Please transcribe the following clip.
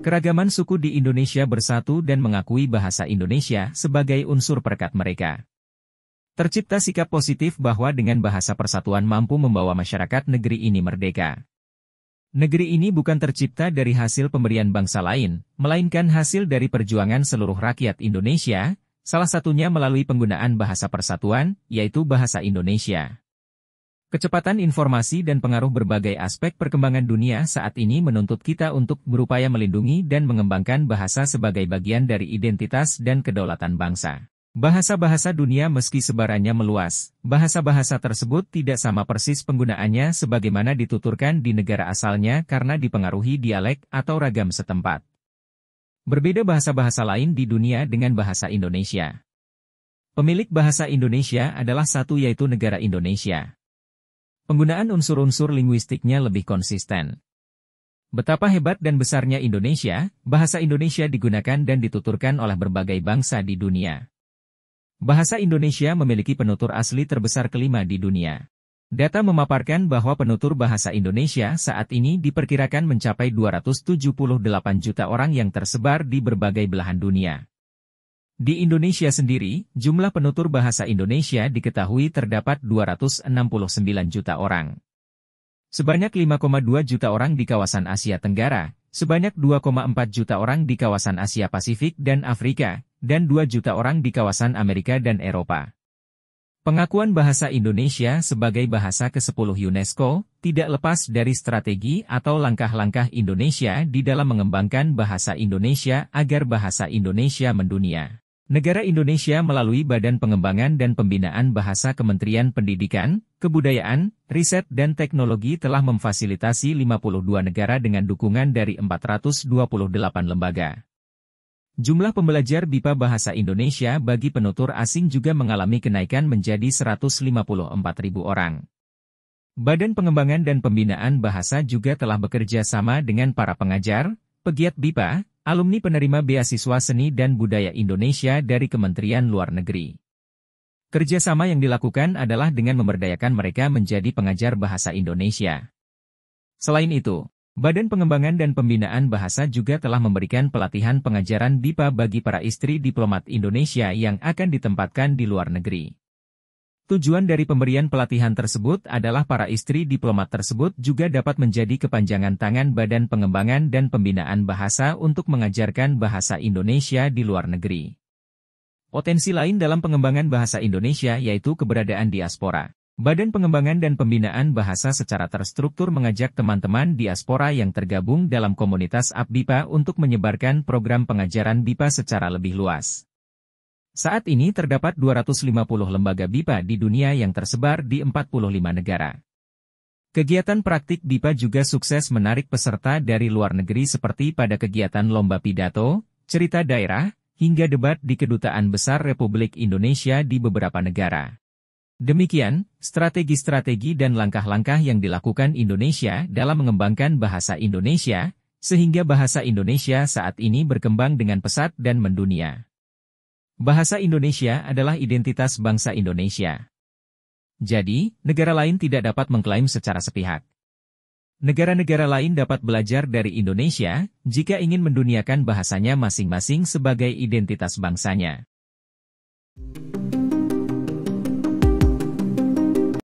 Keragaman suku di Indonesia bersatu dan mengakui bahasa Indonesia sebagai unsur perekat mereka. Tercipta sikap positif bahwa dengan bahasa persatuan mampu membawa masyarakat negeri ini merdeka. Negeri ini bukan tercipta dari hasil pemberian bangsa lain, melainkan hasil dari perjuangan seluruh rakyat Indonesia, salah satunya melalui penggunaan bahasa persatuan, yaitu bahasa Indonesia. Kecepatan informasi dan pengaruh berbagai aspek perkembangan dunia saat ini menuntut kita untuk berupaya melindungi dan mengembangkan bahasa sebagai bagian dari identitas dan kedaulatan bangsa. Bahasa-bahasa dunia meski sebarannya meluas, bahasa-bahasa tersebut tidak sama persis penggunaannya sebagaimana dituturkan di negara asalnya karena dipengaruhi dialek atau ragam setempat. Berbeda bahasa-bahasa lain di dunia dengan bahasa Indonesia. Pemilik bahasa Indonesia adalah satu yaitu negara Indonesia. Penggunaan unsur-unsur linguistiknya lebih konsisten. Betapa hebat dan besarnya Indonesia, bahasa Indonesia digunakan dan dituturkan oleh berbagai bangsa di dunia. Bahasa Indonesia memiliki penutur asli terbesar kelima di dunia. Data memaparkan bahwa penutur bahasa Indonesia saat ini diperkirakan mencapai 278 juta orang yang tersebar di berbagai belahan dunia. Di Indonesia sendiri, jumlah penutur bahasa Indonesia diketahui terdapat 269 juta orang. Sebanyak 5,2 juta orang di kawasan Asia Tenggara, sebanyak 2,4 juta orang di kawasan Asia Pasifik dan Afrika, dan 2 juta orang di kawasan Amerika dan Eropa. Pengakuan bahasa Indonesia sebagai bahasa ke-10 UNESCO tidak lepas dari strategi atau langkah-langkah Indonesia di dalam mengembangkan bahasa Indonesia agar bahasa Indonesia mendunia. Negara Indonesia melalui Badan Pengembangan dan Pembinaan Bahasa Kementerian Pendidikan, Kebudayaan, Riset dan Teknologi telah memfasilitasi 52 negara dengan dukungan dari 428 lembaga. Jumlah pembelajar BIPA Bahasa Indonesia bagi penutur asing juga mengalami kenaikan menjadi 154.000 orang. Badan Pengembangan dan Pembinaan Bahasa juga telah bekerja sama dengan para pengajar, pegiat BIPA, alumni penerima beasiswa seni dan budaya Indonesia dari Kementerian Luar Negeri. Kerjasama yang dilakukan adalah dengan memberdayakan mereka menjadi pengajar bahasa Indonesia. Selain itu, Badan Pengembangan dan Pembinaan Bahasa juga telah memberikan pelatihan pengajaran BIPA bagi para istri diplomat Indonesia yang akan ditempatkan di luar negeri. Tujuan dari pemberian pelatihan tersebut adalah para istri diplomat tersebut juga dapat menjadi kepanjangan tangan Badan Pengembangan dan Pembinaan Bahasa untuk mengajarkan bahasa Indonesia di luar negeri. Potensi lain dalam pengembangan bahasa Indonesia yaitu keberadaan diaspora. Badan Pengembangan dan Pembinaan Bahasa secara terstruktur mengajak teman-teman diaspora yang tergabung dalam komunitas APBIPA untuk menyebarkan program pengajaran BIPA secara lebih luas. Saat ini terdapat 250 lembaga BIPA di dunia yang tersebar di 45 negara. Kegiatan praktik BIPA juga sukses menarik peserta dari luar negeri seperti pada kegiatan lomba pidato, cerita daerah, hingga debat di Kedutaan Besar Republik Indonesia di beberapa negara. Demikian, strategi-strategi dan langkah-langkah yang dilakukan Indonesia dalam mengembangkan bahasa Indonesia, sehingga bahasa Indonesia saat ini berkembang dengan pesat dan mendunia. Bahasa Indonesia adalah identitas bangsa Indonesia. Jadi, negara lain tidak dapat mengklaim secara sepihak. Negara-negara lain dapat belajar dari Indonesia jika ingin menduniakan bahasanya masing-masing sebagai identitas bangsanya.